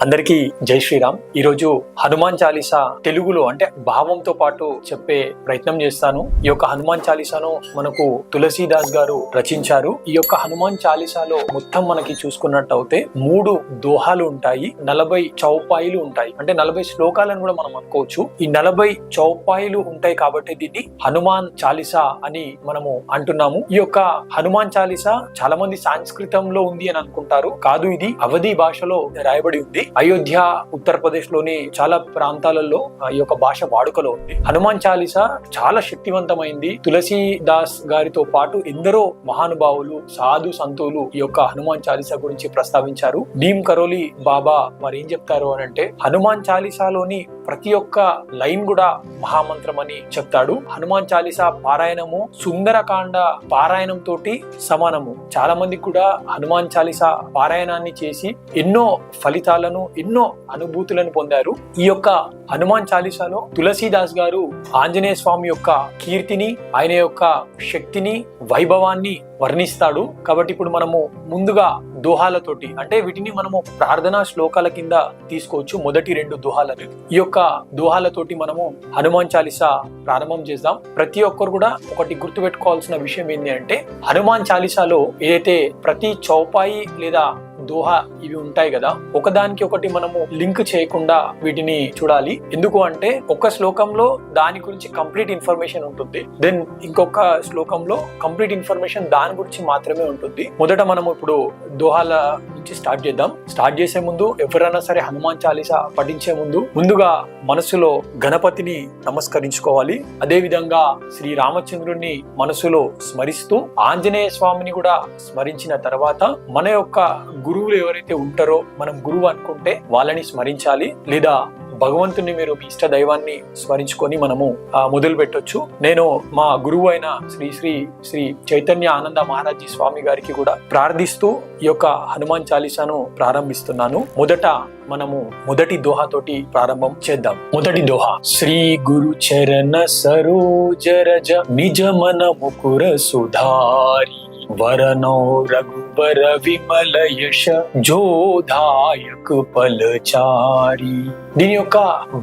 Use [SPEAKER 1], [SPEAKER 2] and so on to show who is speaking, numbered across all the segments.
[SPEAKER 1] అందరికీ జై శ్రీరామ్. ఈరోజు హనుమాన్ చాలీసా తెలుగులో అంటే భావంతో పాటు చెప్పే ప్రయత్నం చేస్తాను. ఈ యొక్క హనుమాన్ చాలీసాను మనకు తులసీదాస్ గారు రచించారు. ఈ యొక్క హనుమాన్ చాలీసాలో మొత్తం మనకి చూసుకున్నట్టయితే 3 దోహాలు ఉంటాయి, 40 చౌపాయిలు ఉంటాయి. అంటే 40 శ్లోకాలను కూడా మనం అనుకోవచ్చు. ఈ 40 చౌపాయిలు ఉంటాయి కాబట్టి దీన్ని హనుమాన్ చాలీసా అని మనము అంటున్నాము. ఈ యొక్క హనుమాన్ చాలీసా చాలా మంది సంస్కృతంలో ఉంది అని అనుకుంటారు. కాదు, ఇది అవధి భాషలో రాయబడి ఉంది. అయోధ్య, ఉత్తరప్రదేశ్ లోని చాలా ప్రాంతాలలో ఈ యొక్క భాష వాడుకలో ఉంది. హనుమాన్ చాలీసా చాలా శక్తివంతమైంది. తులసీదాస్ గారితో పాటు ఎందరో మహానుభావులు, సాధు సంతులు ఈ యొక్క హనుమాన్ చాలీసా గురించి ప్రస్తావించారు. భీమ్ కరోలి బాబా వారు ఏం చెప్తారు అని అంటే, హనుమాన్ చాలీసాలోని ప్రతి ఒక్క లైన్ కూడా మహామంత్రం అని చెప్తాడు. హనుమాన్ చాలీసా పారాయణము సుందరకాండ పారాయణం తోటి సమానము. చాలా మందికి కూడా హనుమాన్ చాలీసా పారాయణాన్ని చేసి ఎన్నో ఫలితాలను, ఎన్నో అనుభూతులను పొందారు. ఈ యొక్క హనుమాన్ చాలీసాలో తులసీదాస్ గారు ఆంజనేయ స్వామి యొక్క కీర్తిని, ఆయన యొక్క శక్తిని, వైభవాన్ని వర్ణిస్తాడు. కాబట్టి ఇప్పుడు మనము ముందుగా దోహాలతోటి, అంటే వీటిని మనము ప్రార్థనా శ్లోకాల కింద తీసుకోవచ్చు. మొదటి 2 దోహాలను ఈ యొక్క దోహాలతోటి మనము హనుమాన్ చాలీసా ప్రారంభం చేద్దాం. ప్రతి ఒక్కరు కూడా ఒకటి గుర్తుపెట్టుకోవాల్సిన విషయం ఏంటి అంటే, హనుమాన్ చాలీసాలో ఏదైతే ప్రతి చౌపాయి లేదా దోహా ఇవి ఉంటాయి కదా, ఒకదానికి ఒకటి మనము లింక్ చేయకుండా వీటిని చూడాలి. ఎందుకు అంటే, ఒక శ్లోకంలో దాని గురించి కంప్లీట్ ఇన్ఫర్మేషన్ ఉంటుంది, దెన్ ఇంకొక శ్లోకంలో కంప్లీట్ ఇన్ఫర్మేషన్ దాని గురించి మాత్రమే ఉంటుంది. మొదట మనము ఇప్పుడు దోహాల నుంచి స్టార్ట్ చేద్దాం. స్టార్ట్ చేసే ముందు ఎవరైనా సరే హనుమాన్ చాలీసా పఠించే ముందుగా మనసులో గణపతిని నమస్కరించుకోవాలి. అదే విధంగా శ్రీ రామచంద్రుడిని మనసులో స్మరిస్తూ ఆంజనేయ స్వామిని కూడా స్మరించిన తర్వాత మన యొక్క గురువులు ఎవరైతే ఉంటారో, మనం గురువు అనుకుంటే వాళ్ళని స్మరించాలి. లేదా భగవంతుని మీరు మీ ఇష్ట దైవాన్ని స్మరించుకొని మనము మొదలు పెట్టొచ్చు. నేను మా గురువు అయిన శ్రీ చైతన్య ఆనంద మహారాజ్ స్వామి గారికి కూడా ప్రార్థిస్తూ ఈ యొక్క హనుమాన్ చాలీసాను ప్రారంభిస్తున్నాను. మొదట మనము మొదటి దోహాతోటి ప్రారంభం చేద్దాం. మొదటి దోహా: శ్రీ గురు చరణ సరోజ రజ నిజ మన ముకుర సుధారి వరనో రఘువర విమల యశ జోధాయక పలచారి. దీని యొక్క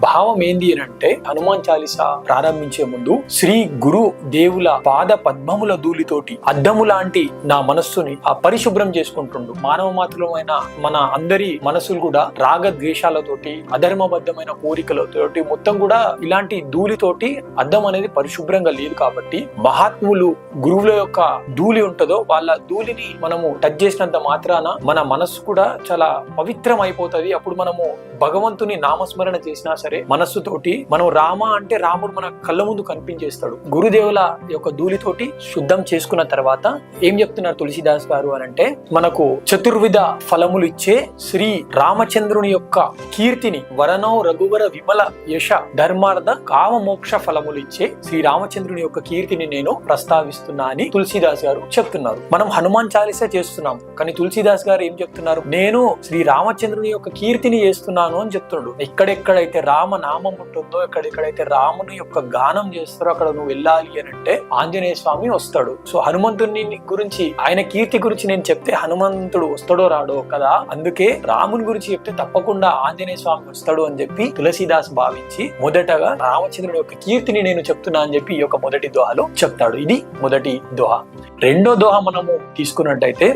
[SPEAKER 1] భావం ఏంది అని అంటే, హనుమాన్ చాలీసా ప్రారంభించే ముందు శ్రీ గురు దేవుల పాద పద్మముల ధూళితోటి అద్దము లాంటి నా మనస్సుని పరిశుభ్రం చేసుకుంటుండు. మానవ మాత్రమైన మన అందరి మనసులు కూడా రాగద్వేషాలతోటి, అధర్మబద్ధమైన కోరికలతోటి, మొత్తం కూడా ఇలాంటి ధూళితోటి అద్దం అనేది పరిశుభ్రంగా లేదు. కాబట్టి మహాత్ములు గురువుల యొక్క ధూళి ఉంటుందో, వాళ్ళ ధూళిని మనము టచ్ చేసినంత మాత్రాన మన మనస్సు కూడా చాలా పవిత్రం అయిపోతుంది. అప్పుడు మనము భగవంతుని నామస్మరణ చేసినా సరే మనస్సుతోటి మనం రామ అంటే రాముడు మన కళ్ళ ముందు కనిపించేస్తాడు. గురుదేవుల యొక్క ధూళితోటి శుద్ధం చేసుకున్న తర్వాత ఏం చెప్తున్నారు తులసీదాస్ గారు అని అంటే, మనకు చతుర్విధ ఫలములు ఇచ్చే శ్రీ రామచంద్రుని యొక్క కీర్తిని, వరనో రఘువర విమల యశ ధర్మార్థ కామ మోక్ష ఫలములు ఇచ్చే శ్రీ రామచంద్రుని యొక్క కీర్తిని నేను ప్రస్తావిస్తున్నా అని తులసీదాస్ గారు చెప్తున్నారు. మనం హనుమాన్ చాలీసా చేస్తున్నాం, కానీ తులసీదాస్ గారు ఏం చెప్తున్నారు? నేను శ్రీ రామచంద్రుని యొక్క కీర్తిని చేస్తున్నాను అని చెప్తున్నాడు. ఎక్కడెక్కడైతే రామనామం ఉంటుందో, ఎక్కడెక్కడైతే రాముని యొక్క గానం చేస్తారో అక్కడ నువ్వు వెళ్ళాలి అని అంటే ఆంజనేయ స్వామి వస్తాడు. సో హనుమంతుని గురించి, ఆయన కీర్తి గురించి నేను చెప్తే హనుమంతుడు వస్తాడో రాడో కదా, అందుకే రాముని గురించి చెప్తే తప్పకుండా ఆంజనేయ స్వామి వస్తాడు అని చెప్పి తులసీదాస్ భావించి మొదటగా రామచంద్రుడి యొక్క కీర్తిని నేను చెప్తున్నా అని చెప్పి ఈ యొక్క మొదటి దోహాలో చెప్తాడు. ఇది మొదటి దోహా. రెండో దోహా మనము తీసుకున్నట్టయితే,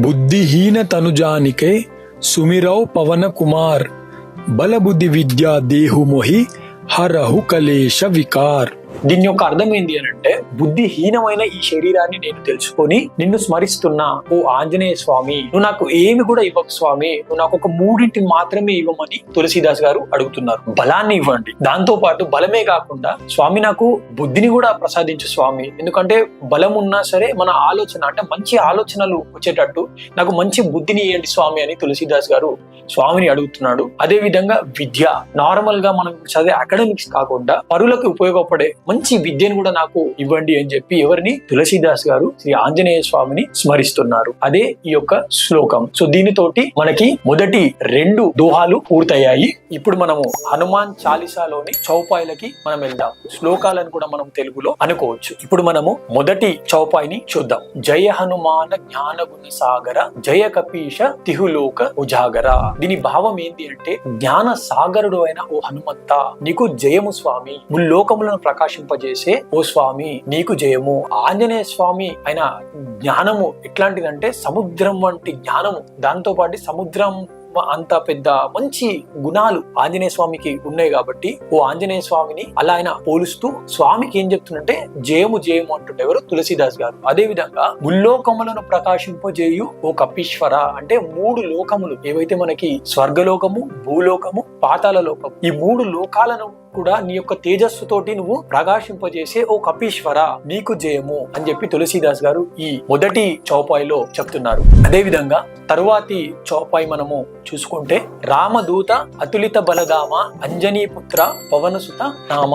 [SPEAKER 2] బుద్ధిహీన తనుజానికే సుమిరౌ పవన కుమార్ బలబుద్ధి విద్యా దేహు మొహి హరహు కలేశ వికార్.
[SPEAKER 1] దీని యొక్క అర్థం ఏంటి అని అంటే, బుద్ధిహీనమైన ఈ శరీరాన్ని నేను తెలుసుకొని నిన్ను స్మరిస్తున్నా. ఓ ఆంజనేయ స్వామి, నువ్వు నాకు ఏమి కూడా ఇవ్వకు స్వామి, నువ్వు నాకు ఒక 3 మాత్రమే ఇవ్వమని తులసీదాస్ గారు అడుగుతున్నారు. బలాన్ని ఇవ్వండి, దాంతో పాటు బలమే కాకుండా స్వామి నాకు బుద్ధిని కూడా ప్రసాదించు స్వామి. ఎందుకంటే బలం ఉన్నా సరే మన ఆలోచన అంటే మంచి ఆలోచనలు వచ్చేటట్టు నాకు మంచి బుద్ధిని ఇవ్వండి స్వామి అని తులసీదాస్ గారు స్వామిని అడుగుతున్నాడు. అదే విధంగా విద్య, నార్మల్ గా మనం చదివే అకాడమిక్స్ కాకుండా పరులకు ఉపయోగపడే మంచి విద్యను కూడా నాకు ఇవ్వండి అని చెప్పి ఎవరిని తులసీదాస్ గారు శ్రీ ఆంజనేయ స్వామిని స్మరిస్తున్నారు. అదే ఈ యొక్క శ్లోకం. సో దీనితోటి మనకి మొదటి 2 దోహాలు పూర్తయ్యాయి. ఇప్పుడు మనము హనుమాన్ చాలీసాలోని చౌపాయిలకి మనం వెళ్దాం. శ్లోకాలను కూడా మనం తెలుగులో అనుకోవచ్చు. ఇప్పుడు మనము మొదటి చౌపాయిని చూద్దాం. జయ హనుమాన జ్ఞాన గుణ సాగర జయ కపీశ తిహులోక ఉజాగర. దీని భావం ఏంటి అంటే, జ్ఞాన సాగరుడు అయిన ఓ హనుమంత నీకు జయము స్వామి, ముల్లోకములను ప్రకాశింపజేసే ఓ స్వామి నీకు జయము. ఆంజనేయ స్వామి అయిన జ్ఞానము ఎట్లాంటిదంటే సముద్రం వంటి జ్ఞానము, దాంతో పాటు సముద్రం అంత పెద్ద మంచి గుణాలు ఆంజనేయ స్వామికి ఉన్నాయి కాబట్టి ఓ ఆంజనేయ స్వామిని అలా ఆయన పోలుస్తూ స్వామికి ఏం చెప్తుందంటే జయము జయము అంటుండే ఎవరు తులసీదాస్ గారు. అదే విధంగా ముల్లోకములను ప్రకాశింపజేయు ఓ కపీశ్వర అంటే 3 లోకములు ఏవైతే మనకి స్వర్గలోకము, భూలోకము, పాతాళ లోకము, ఈ 3 లోకాలను కూడా నీ యొక్క తేజస్సుతోటి నువ్వు ప్రకాశింపజేసే ఓ కపీశ్వర నీకు జయము అని చెప్పి తులసీదాస్ గారు ఈ మొదటి చౌపాయిలో చెప్తున్నారు. అదే విధంగా తరువాతి చౌపాయి మనము చూసుకుంటే రామదూత అతులిత బలదామ అంజనీ పుత్ర పవనసుత నామ.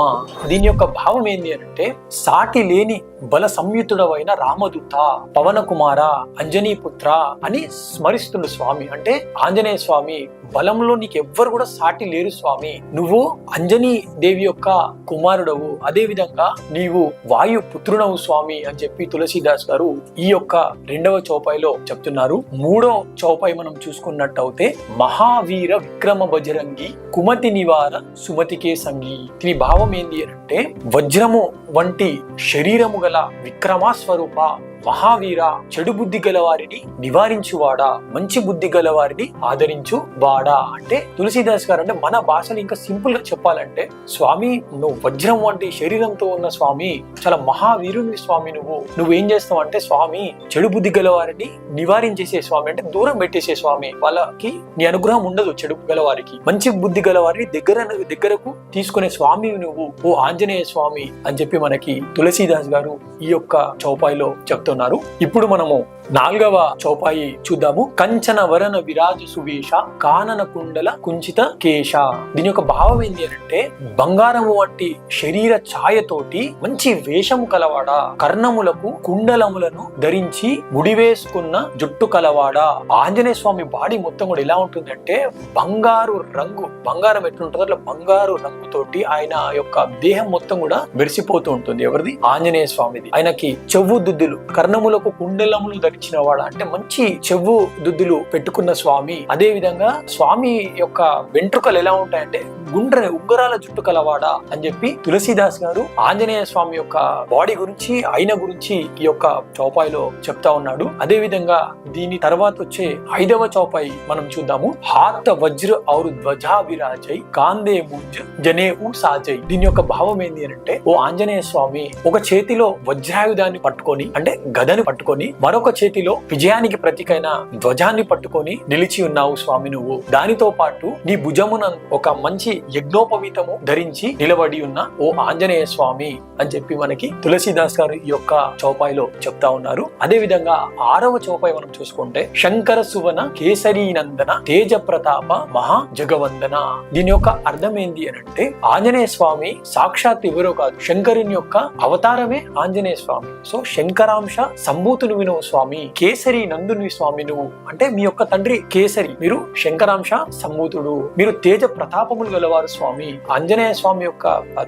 [SPEAKER 1] దీని యొక్క భావం ఏంటి అంటే, సాటి లేని బల సంయుతుడవైన రామదూత, పవన కుమార, అంజనీ పుత్ర అని స్మరిస్తుండు స్వామి. అంటే ఆంజనేయ స్వామి బలంలో నీకెవ్వరు కూడా సాటి లేరు స్వామి, నువ్వు అంజనీ దేవి యొక్క కుమారుడవు, అదే విధంగా నీవు వాయు పుత్రుడవు స్వామి అని చెప్పి తులసీదాస్ గారు ఈ యొక్క 2వ చౌపాయిలో చెప్తున్నారు. 3వ చౌపాయి మనం చూసుకున్నట్టయితే మహావీర విక్రమ బజరంగి కుమతి నివార సుమతికే సంగి. దీని భావం ఏంటి అంటే, వజ్రము వంటి శరీరము గల విక్రమ స్వరూప మహావీర, చెడు బుద్ధి గల వారిని నివారించువాడా, మంచి బుద్ధి గల వారిని ఆదరించు వాడా. అంటే తులసీదాస్ గారు అంటే మన భాషలో ఇంకా సింపుల్ గా చెప్పాలంటే, స్వామి నువ్వు వజ్రం వంటి శరీరంతో ఉన్న స్వామి, చాలా మహావీరుని స్వామి, నువ్వేం చేస్తావు అంటే స్వామి చెడు బుద్ధి గల వారిని నివారించేసే స్వామి, అంటే దూరం పెట్టేసే స్వామి, వాళ్ళకి నీ అనుగ్రహం ఉండదు చెడు గల వారికి, మంచి బుద్ధి గల వారిని దగ్గరకు తీసుకునే స్వామి నువ్వు ఓ ఆంజనేయ స్వామి అని చెప్పి మనకి తులసీదాస్ గారు ఈ యొక్క చౌపాయిలో చెప్తున్నారు. ఇప్పుడు మనము 4వ చౌపాయి చూద్దాము. కంచన వరణ విరాజ సువేష కానన కుండల కుంచిత కేశ. దీని యొక్క భావం ఏంటి అంటే, బంగారము వంటి శరీర ఛాయతోటి మంచి వేషము కలవాడా, కర్ణములకు కుండలములను ధరించి ముడివేసుకున్న జుట్టు కలవాడా. ఆంజనేయ స్వామి బాడీ మొత్తం కూడా ఎలా ఉంటుందంటే బంగారు రంగు, బంగారం ఎట్లుంటుందో అట్లా బంగారు రంగుతోటి ఆయన యొక్క దేహం మొత్తం కూడా మెరిసిపోతూ ఉంటుంది. ఎవరిది? ఆంజనేయ స్వామిది. ఆయనకి చెవు దుద్దులు, కర్ణములకు కుండలములు ధరించిన వాడ, అంటే మంచి చెవు దుద్దులు పెట్టుకున్న స్వామి. అదే విధంగా స్వామి యొక్క వెంట్రుకలు ఎలా ఉంటాయంటే ఉంగరాల జుట్టు కలవాడా అని చెప్పి తులసీదాస్ గారు ఆంజనేయ స్వామి యొక్క బాడీ గురించి, ఆయన గురించి ఈ యొక్క చౌపాయిలో చెప్తా ఉన్నాడు. అదే విధంగా దీని తర్వాత వచ్చే 5వ చౌపాయి మనం చూద్దాము. హాత వజ్ర ఔరు ధ్వజా విరాజై కాందే ముంజ్ జనే ఊ సాజై. దీని యొక్క భావం ఏంటి అంటే, ఓ ఆంజనేయ స్వామి ఒక చేతిలో వజ్రాయుధాన్ని పట్టుకొని అంటే గదను పట్టుకొని, మరొక చేతిలో విజయానికి ప్రతీకైన ధ్వజాన్ని పట్టుకొని నిలిచి ఉన్నావు స్వామి నువ్వు. దానితో పాటు నీ భుజమున ఒక మంచి యజ్ఞోపవీతము ధరించి నిలబడి ఉన్న ఓ ఆంజనేయ స్వామి అని చెప్పి మనకి తులసీదాస్ గారు ఈ యొక్క చౌపాయిలో చెప్తా ఉన్నారు. అదే విధంగా 6వ చౌపాయి మనం చూసుకుంటే శంకర సువన కేసరీ నందన తేజ ప్రతాప మహా జగవందన. దీని యొక్క అర్థం ఏంటి అని అంటే, ఆంజనేయ స్వామి సాక్షాత్ ఎవరో కాదు, శంకరుని యొక్క అవతారమే ఆంజనేయ స్వామి. సో శంకరాంశ సంభూతుని వినువు స్వామి, కేసరి నందుని స్వామి నువ్వు, అంటే మీ యొక్క తండ్రి కేసరి, మీరు శంకరాంశ సంభూతుడు, మీరు తేజ ప్రతాపములు గలవారు స్వామి. ఆంజనేయ స్వామి యొక్క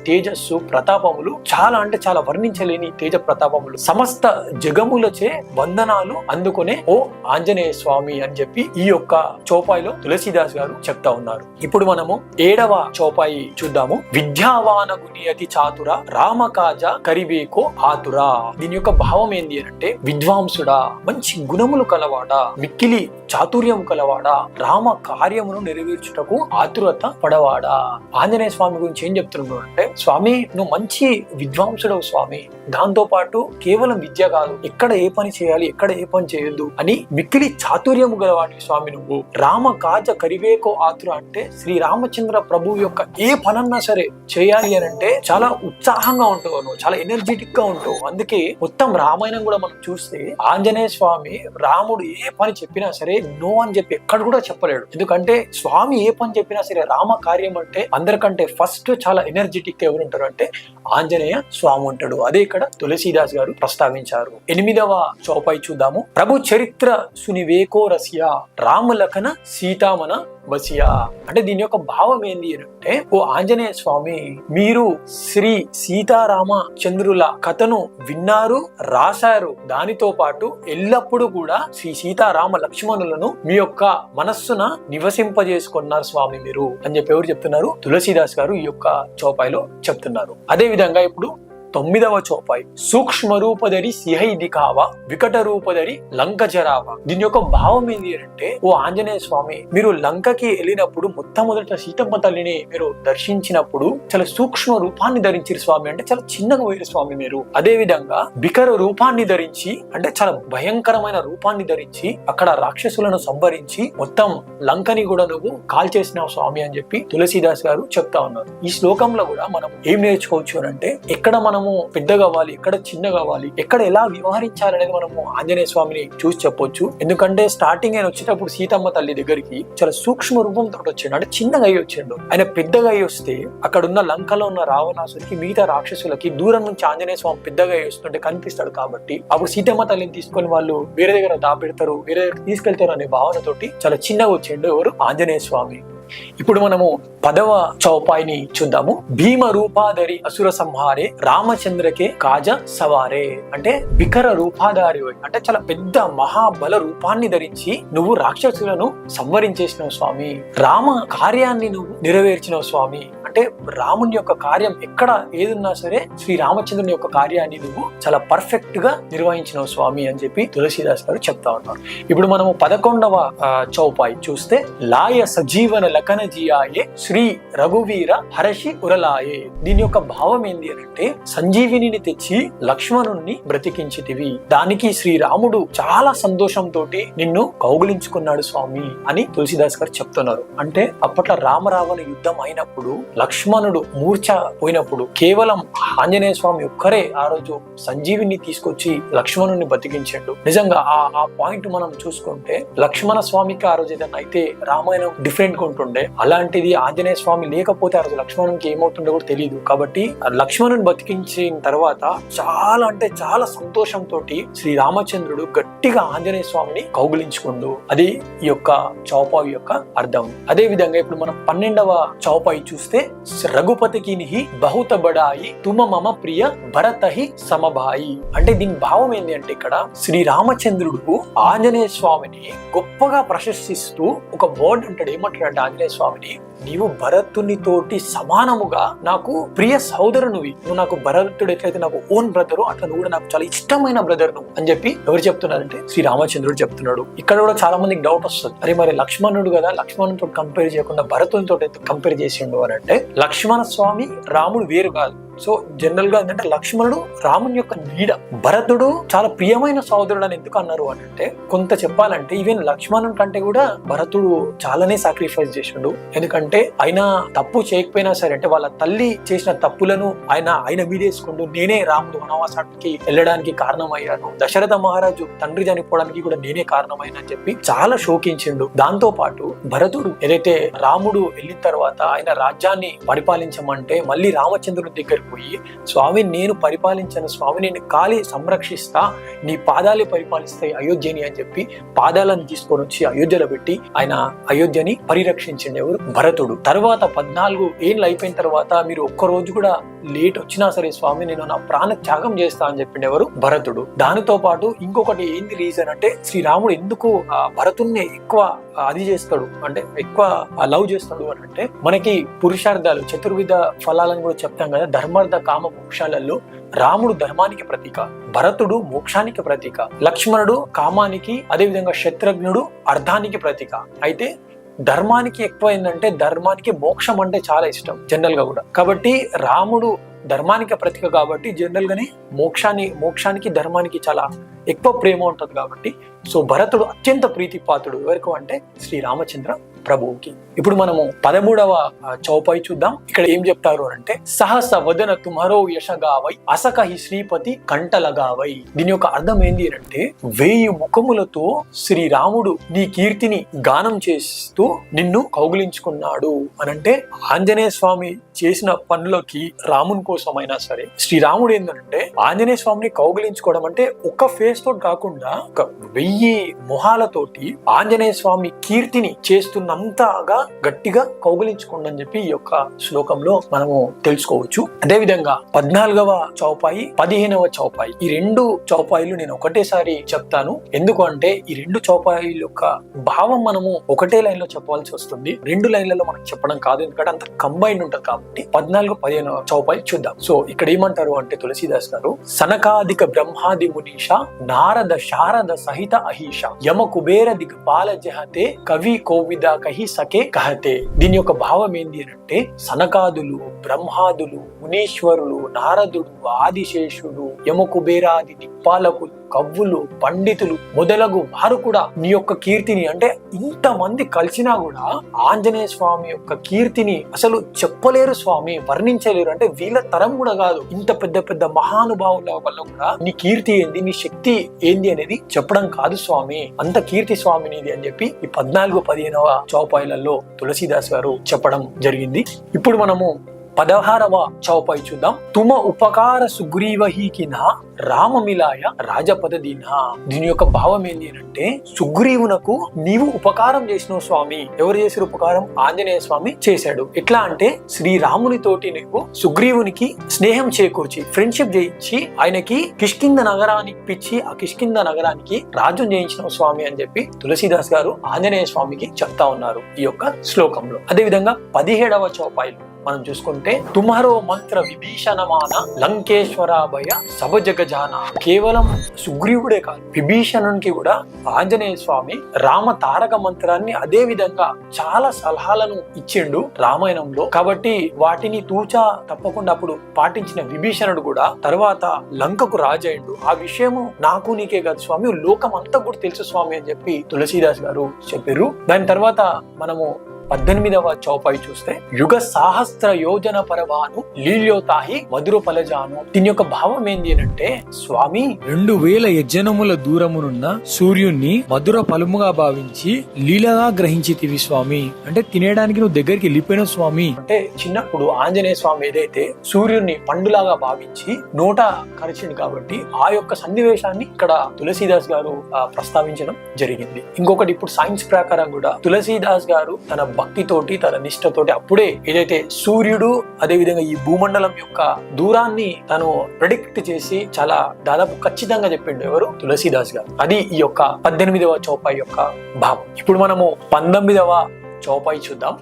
[SPEAKER 1] తేజస్సు ప్రతాపములు చాలా అంటే చాలా వర్ణించలేని తేజ ప్రతాపములు, సమస్త జగములచే వందనాలు అందుకునే ఓ ఆంజనేయ స్వామి అని చెప్పి ఈ యొక్క చౌపాయిలో తులసీదాస్ గారు చెప్తా ఉన్నారు. ఇప్పుడు మనము 7వ చౌపాయి చూద్దాము. విద్యావాన గుణియతి చాతుర రామకాజ కరివేకో ఆతురా. దీని యొక్క భావం ఏంటి అంటే, విద్వాంసుడా, మంచి గుణములు కలవాడా, మిక్కిలి చాతుర్యం కలవాడా, రామ కార్యమును నెరవేర్చుటకు ఆతురత పడవాడా. ఆంజనేయ స్వామి గురించి ఏం చెప్తున్నాడు అంటే, స్వామి నువ్వు మంచి విద్వాంసుడవు స్వామి, దాంతో పాటు కేవలం విద్య కాదు, ఎక్కడ ఏ పని చేయాలి ఎక్కడ ఏ పని చేయొద్దు అని మిక్కిలి చాతుర్యము గలవాడి స్వామి నువ్వు. రామ కాజ కరివేకో ఆతుర అంటే, శ్రీ రామచంద్ర ప్రభు యొక్క ఏ పనన్నా సరే చేయాలి అని అంటే చాలా ఉత్సాహంగా ఉంటావు నువ్వు, చాలా ఎనర్జెటిక్ గా ఉంటావు. అందుకే మొత్తం రామాయణం కూడా మనం చూస్తే ఆంజనేయ స్వామి రాముడు ఏ పని చెప్పినా సరే నో అని చెప్పి ఎక్కడ కూడా చెప్పలేడు. ఎందుకంటే స్వామి ఏ పని చెప్పినా సరే రామ కార్యం ఏమంటే అందరికంటే ఫస్ట్ చాలా ఎనర్జెటిక్ ఎవరు ఉంటారు అంటే ఆంజనేయ స్వామి ఉంటాడు. అదే ఇక్కడ తులసీదాస్ గారు ప్రస్తావించారు. 8వ చౌపాయి చూద్దాము. ప్రభు చరిత్ర సునివేకో రసియా రామలఖన సీతామన వసియా. అంటే దీని యొక్క భావం ఏంది అంటే, ఓ ఆంజనేయ స్వామి, మీరు శ్రీ సీతారామ చంద్రుల కథను విన్నారు, రాశారు. దానితో పాటు ఎల్లప్పుడూ కూడా శ్రీ సీతారామ లక్ష్మణులను మీ యొక్క మనస్సున నివసింపజేసుకున్నారు స్వామి మీరు అని చెప్పి ఎవరు చెప్తున్నారు? తులసీదాస్ గారు ఈ యొక్క చౌపాయిలో చెప్తున్నారు. అదే విధంగా ఇప్పుడు 9వ చౌపాయి. సూక్ష్మ రూపధరి సిహైది కావ వికట రూపధరి లంక జరావ. దీని యొక్క భావం ఏంటి అంటే, ఓ ఆంజనేయ స్వామి, మీరు లంకకి వెళ్ళినప్పుడు మొట్టమొదట సీతమ్మ తల్లిని మీరు దర్శించినప్పుడు చాలా సూక్ష్మ రూపాన్ని ధరించారు స్వామి, అంటే చాలా చిన్నగా పోయారు స్వామి మీరు. అదే విధంగా వికర రూపాన్ని ధరించి, అంటే చాలా భయంకరమైన రూపాన్ని ధరించి అక్కడ రాక్షసులను సంహరించి మొత్తం లంకని కూడా నువ్వు కాల్చేసినావు స్వామి అని చెప్పి తులసీదాస్ గారు చెప్తా ఉన్నారు. ఈ శ్లోకంలో కూడా మనం ఏం నేర్చుకోవచ్చు అని అంటే, ఎక్కడ మనము పెద్ద కావాలి, ఎక్కడ చిన్న కావాలి, ఎక్కడ ఎలా వ్యవహరించాలనేది మనము ఆంజనేయ స్వామిని చూసి చెప్పొచ్చు. ఎందుకంటే స్టార్టింగ్ ఆయన వచ్చేటప్పుడు సీతమ్మ తల్లి దగ్గరికి చాలా సూక్ష్మ రూపంతో వచ్చాడు, అంటే చిన్నగా అయ్యి వచ్చాడు. ఆయన పెద్దగా అయ్యి వస్తే అక్కడ ఉన్న లంకలో ఉన్న రావణాసుడికి, మిగతా రాక్షసులకి దూరం నుంచి ఆంజనేయ స్వామి పెద్దగా అయ్యి వస్తుంటే కనిపిస్తాడు. కాబట్టి అప్పుడు సీతమ్మ తల్లిని తీసుకొని వాళ్ళు వేరే దగ్గర దాపెడతారు, వేరే దగ్గర తీసుకెళ్తారు అనే భావనతోటి చాలా చిన్నగా వచ్చాడు ఎవరు? ఆంజనేయ స్వామి. ఇప్పుడు మనము 10వ చౌపాయిని చూద్దాము. భీమ రూపాధరి అసుర సంహారే రామచంద్రకే కాజ సవారే. అంటే వికర రూపాధారి, అంటే చాలా పెద్ద మహాబల రూపాన్ని ధరించి నువ్వు రాక్షసులను సంహరించేసినావు స్వామి, రామ కార్యాన్ని నువ్వు నెరవేర్చినావు స్వామి. అంటే రాముని యొక్క కార్యం ఎక్కడ ఏదున్నా సరే శ్రీ రామచంద్రుని యొక్క కార్యాన్ని నువ్వు చాలా పర్ఫెక్ట్ గా నిర్వహించినావు స్వామి అని చెప్పి తులసీదాస్ గారు చెప్తా ఉన్నారు. ఇప్పుడు మనము 11వ చౌపాయి చూస్తే, లాయ సజీవన లఖన జియాయే శ్రీ రఘువీర హరషి ఉరలాయే. దీని యొక్క భావం ఏంది అంటే, సంజీవిని తెచ్చి లక్ష్మణుణ్ణి బ్రతికించితివి, దానికి శ్రీరాముడు చాలా సంతోషంతో నిన్ను కౌగులించుకున్నాడు స్వామి అని తులసీదాస్ గారు చెప్తున్నారు. అంటే అప్పట్లో రామరావణ యుద్ధం అయినప్పుడు లక్ష్మణుడు మూర్ఛ పోయినప్పుడు కేవలం ఆంజనేయ స్వామి ఒక్కరే ఆ రోజు సంజీవిని తీసుకొచ్చి లక్ష్మణుని బతికించాడు. నిజంగా ఆ పాయింట్ మనం చూసుకుంటే లక్ష్మణ స్వామికి ఆ రోజు ఏదైనా అయితే రామాయణం డిఫరెంట్ గా ఉంటుండే, అలాంటిది ఆంజనేయ స్వామి లేకపోతే ఆ రోజు లక్ష్మణునికి ఏమవుతుందో కూడా తెలియదు. కాబట్టి లక్ష్మణుని బతికించిన తర్వాత చాలా అంటే చాలా సంతోషంతో శ్రీ రామచంద్రుడు గట్టిగా ఆంజనేయ స్వామిని కౌగులించుకుండు. అది ఈ యొక్క చౌపాయి యొక్క అర్థం. అదే విధంగా ఇప్పుడు మనం 12వ చౌపాయి చూస్తే, రఘుపతికి బహుత బడాయి తుమ మమ ప్రియ భరతహి సమభాయి. అంటే దీని భావం ఏంటి అంటే, ఇక్కడ శ్రీ రామచంద్రుడు ఆంజనేయ స్వామిని గొప్పగా ప్రశంసిస్తూ ఒక వర్డ్ అంటాడు. ఏమంటాడంటే ఆంజనేయ స్వామిని, నీవు భరతుని తోటి సమానముగా నాకు ప్రియ సోదరునివి, నువ్వు నాకు భరతుడు ఎట్లయితే నాకు ఓన్ బ్రదరు, అట్లా నువ్వు కూడా నాకు చాలా ఇష్టమైన బ్రదర్ నువ్వు అని చెప్పి ఎవరు చెప్తున్నారంటే శ్రీ రామచంద్రుడు చెప్తున్నాడు. ఇక్కడ కూడా చాలా మందికి డౌట్ వస్తుంది, అరే మరి లక్ష్మణుడు కదా, లక్ష్మణుతో కంపేర్ చేయకుండా భరతునితో కంపేర్ చేసిండు అని అంటే, లక్ష్మణ స్వామి రాముడు వేరు కాదు. సో జనరల్ గా ఏంటంటే లక్ష్మణుడు రాముని యొక్క నీడ, భరతుడు చాలా ప్రియమైన సోదరుడు అని ఎందుకు అన్నారు అని అంటే, కొంత చెప్పాలంటే ఈవెన్ లక్ష్మణుని కంటే కూడా భరతుడు చాలానే సాక్రిఫైస్ చేసిండు. ఎందుకంటే ఆయన తప్పు చేయకపోయినా సరే, అంటే వాళ్ళ తల్లి చేసిన తప్పులను ఆయన మీదేసుకుంటూ, నేనే రాముడు వనవాసానికి వెళ్ళడానికి కారణమయ్యాను, దశరథ మహారాజు తండ్రి చనిపోవడానికి కూడా నేనే కారణమైన అని చెప్పి చాలా శోకించిండు. దాంతో పాటు భరతుడు ఏదైతే రాముడు వెళ్ళిన తర్వాత ఆయన రాజ్యాన్ని పరిపాలించమంటే మళ్ళీ రామచంద్రుని దగ్గర పోయి, స్వామి నేను పరిపాలించిన స్వామి, నేను కాలి సంరక్షిస్తా, నీ పాదాలే పరిపాలిస్తాయి అయోధ్యని అని చెప్పి పాదాలను తీసుకొని వచ్చి అయోధ్యలో పెట్టి ఆయన అయోధ్యని పరిరక్షించండి ఎవరు? భరతుడు. తర్వాత 14 ఏళ్ళు అయిపోయిన తర్వాత మీరు ఒక్కరోజు కూడా లేట్ వచ్చినా సరే స్వామి నేను నా ప్రాణ త్యాగం చేస్తా అని చెప్పిండు ఎవరు? భరతుడు. దానితో పాటు ఇంకొకటి ఏంది రీజన్ అంటే, శ్రీరాముడు ఎందుకు భరతుణ్ణి ఎక్కువ అది చేస్తాడు అంటే ఎక్కువ లవ్ చేస్తాడు అని అంటే, మనకి పురుషార్థాలు చతుర్విధ ఫలాలను కూడా చెప్తాం కదా, ధర్మార్థ కామ మోక్షాలలో రాముడు ధర్మానికి ప్రతీక, భరతుడు మోక్షానికి ప్రతీక, లక్ష్మణుడు కామానికి, అదేవిధంగా శత్రుఘ్నుడు అర్థానికి ప్రతీక. అయితే ధర్మానికి ఎక్కువ ఏంటంటే, ధర్మానికి మోక్షం అంటే చాలా ఇష్టం జనరల్ గా కూడా. కాబట్టి రాముడు ధర్మానికి ప్రతీక కాబట్టి జనరల్ గానే మోక్షానికి ధర్మానికి చాలా ఎక్కువ ప్రేమ ఉంటుంది కాబట్టి సో భరతుడు అత్యంత ప్రీతిపాత్రుడు ఎవరికి అంటే శ్రీరామచంద్ర ప్రభువుకి. ఇప్పుడు మనము 13వ చౌపాయి చూద్దాం. ఇక్కడ ఏం చెప్తారు అంటే సహస వదన తుమరో యశగావై అసకహి శ్రీపతి కంటలగావై. దీని యొక్క అర్థం ఏంటి అంటే 1000 ముఖములతో శ్రీరాముడు నీ కీర్తిని గానం చేస్తూ నిన్ను కౌగిలించుకున్నాడు అనంటే ఆంజనేయ స్వామి చేసిన పనులకి రాముని కోసమైనా సరే శ్రీరాముడు ఏంటంటే ఆంజనేయ స్వామిని కౌగిలించుకోవడం అంటే ఒక ఫేస్ తోటి కాకుండా ఒక 1000 మొహాలతోటి ఆంజనేయ స్వామి కీర్తిని చేస్తున్నంతగా గట్టిగా కౌగిలించుకోండి అని చెప్పి ఈ యొక్క శ్లోకంలో మనము తెలుసుకోవచ్చు. అదే విధంగా 14వ చౌపాయి 15వ చౌపాయి ఈ 2 చౌపాయిలు నేను ఒకటేసారి చెప్తాను. ఎందుకు అంటే ఈ 2 చౌపాయిల యొక్క భావం మనము ఒకటే లైన్ లో చెప్పాల్సి వస్తుంది. 2 లైన్లలో మనకు చెప్పడం కాదు, ఎందుకంటే అంత కంబైన్డ్ ఉంటుంది కాబట్టి 14, 15వ చౌపాయి చూద్దాం. సో ఇక్కడ ఏమంటారు అంటే తులసీదాస్ గారు సనకాదిక బ్రహ్మాది మునీష నారద శారద సహిత అహీష యమ కుబేర దిగ్పాల జహతే కవి కోవిద కహి సకే కహతే. దీని యొక్క భావం ఏంటి అంటే సనకాదులు బ్రహ్మాదులు మునీశ్వరులు నారదుడు ఆదిశేషుడు యమ కుబేరాది దిక్పాలకులు కవ్వులు పండితులు మొదలగు వారు కూడా నీ యొక్క కీర్తిని అంటే ఇంతమంది కలిసినా కూడా ఆంజనేయ స్వామి యొక్క కీర్తిని అసలు చెప్పలేరు స్వామి, వర్ణించలేరు. అంటే వీళ్ళ తరం కూడా కాదు, ఇంత పెద్ద పెద్ద మహానుభావుల వల్ల కూడా నీ కీర్తి ఏంది నీ శక్తి ఏంది అనేది చెప్పడం కాదు స్వామి, అంత కీర్తి స్వామి నీది అని చెప్పి ఈ 14, 15వ చౌపాయిలలో తులసీదాస్ గారు చెప్పడం జరిగింది. ఇప్పుడు మనము 16వ చౌపాయి చూద్దాం. తుమ ఉపకార సుగ్రీవహీకిన రామమిలాయ రాజపదదీన. దీని యొక్క భావం ఏంటి అంటే సుగ్రీవునకు నీవు ఉపకారం చేసినావు స్వామి. ఎవరు చేసిన ఉపకారం? ఆంజనేయ స్వామి చేశాడు. ఎట్లా అంటే శ్రీరాముని తోటి నీవు సుగ్రీవునికి స్నేహం చేకూర్చి ఫ్రెండ్షిప్ చేయించి ఆయనకి కిష్కింద నగరానికి పిచ్చి ఆ కిష్కింద నగరానికి రాజ్యం చేయించినావు స్వామి అని చెప్పి తులసీదాస్ గారు ఆంజనేయ స్వామికి చెప్తా ఉన్నారు ఈ యొక్క శ్లోకంలో. అదే విధంగా 17వ చౌపాయిలో మనం చూసుకుంటే తుమరో మంత్ర విభీషణమాన లంకేశ్వరాభయ సభ జగజాన. కేవలం సుగ్రీవుడే కాదు, విభీషణునికి కూడా ఆంజనేయ స్వామి రామ తారక మంత్రాన్ని అదే విధంగా చాలా సలహాలను ఇచ్చిండు రామాయణంలో. కాబట్టి వాటిని తూచా తప్పకుండా అప్పుడు పాటించిన విభీషణుడు కూడా తర్వాత లంకకు రాజయ్యండు. ఆ విషయము నాకు నీకే కాదు స్వామి, లోకం అంతా కూడా తెలుసు స్వామి అని చెప్పి తులసీదాస్ గారు చెప్పారు. దాని తర్వాత మనము 18వ చౌపాయి చూస్తే యుగ సహస్ర యోజన పరవాను లీల్యోతాహి మధుర ఫలజాను. దీని యొక్క భావం ఏంటి అంటే స్వామి
[SPEAKER 2] 2000 యజ్జనముల దూరమునున్న సూర్యుణ్ణి మధుర ఫలముగా భావించి లీలగా గ్రహించితివి స్వామి. అంటే తినేయడానికి నువ్వు దగ్గరికి వెళ్ళిపోయిన స్వామి.
[SPEAKER 1] అంటే చిన్నప్పుడు ఆంజనేయ స్వామి ఏదైతే సూర్యుడిని పండులాగా భావించి నోట కరిచింది కాబట్టి ఆ యొక్క సన్నివేశాన్ని ఇక్కడ తులసీదాస్ గారు ప్రస్తావించడం జరిగింది. ఇంకొకటి ఇప్పుడు సైన్స్ ప్రకారం కూడా తులసీదాస్ గారు తన భక్తితోటి తన నిష్ఠతోటి అప్పుడే ఏదైతే సూర్యుడు అదే విధంగా ఈ భూమండలం యొక్క దూరాన్ని తను ప్రెడిక్ట్ చేసి చాలా దాదాపు ఖచ్చితంగా చెప్పిండు ఎవరు? తులసీదాస్ గారు. అది ఈ యొక్క 18వ చౌపాయి యొక్క భావం. ఇప్పుడు మనము 19వ చౌపాయి చూద్దాం.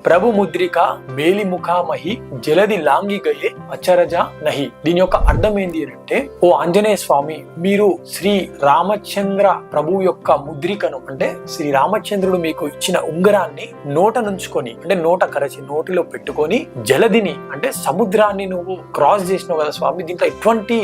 [SPEAKER 1] ప్రభు ముద్రిక మేలి ముఖామహి జలది లాంగి గయే అచరజ నహి. దీని యొక్క అర్థం ఏంటి అంటే ఓ ఆంజనేయ స్వామి మీరు శ్రీ రామచంద్ర ప్రభు యొక్క ముద్రికను అంటే శ్రీ రామచంద్రుడు మీకు ఇచ్చిన ఉంగరాన్ని నోట నుంచుకొని అంటే నోట కరచి నోటిలో పెట్టుకొని జలదిని అంటే సముద్రాన్ని నువ్వు క్రాస్ చేసినావు కదా స్వామి. దీంట్లో ఎటువంటి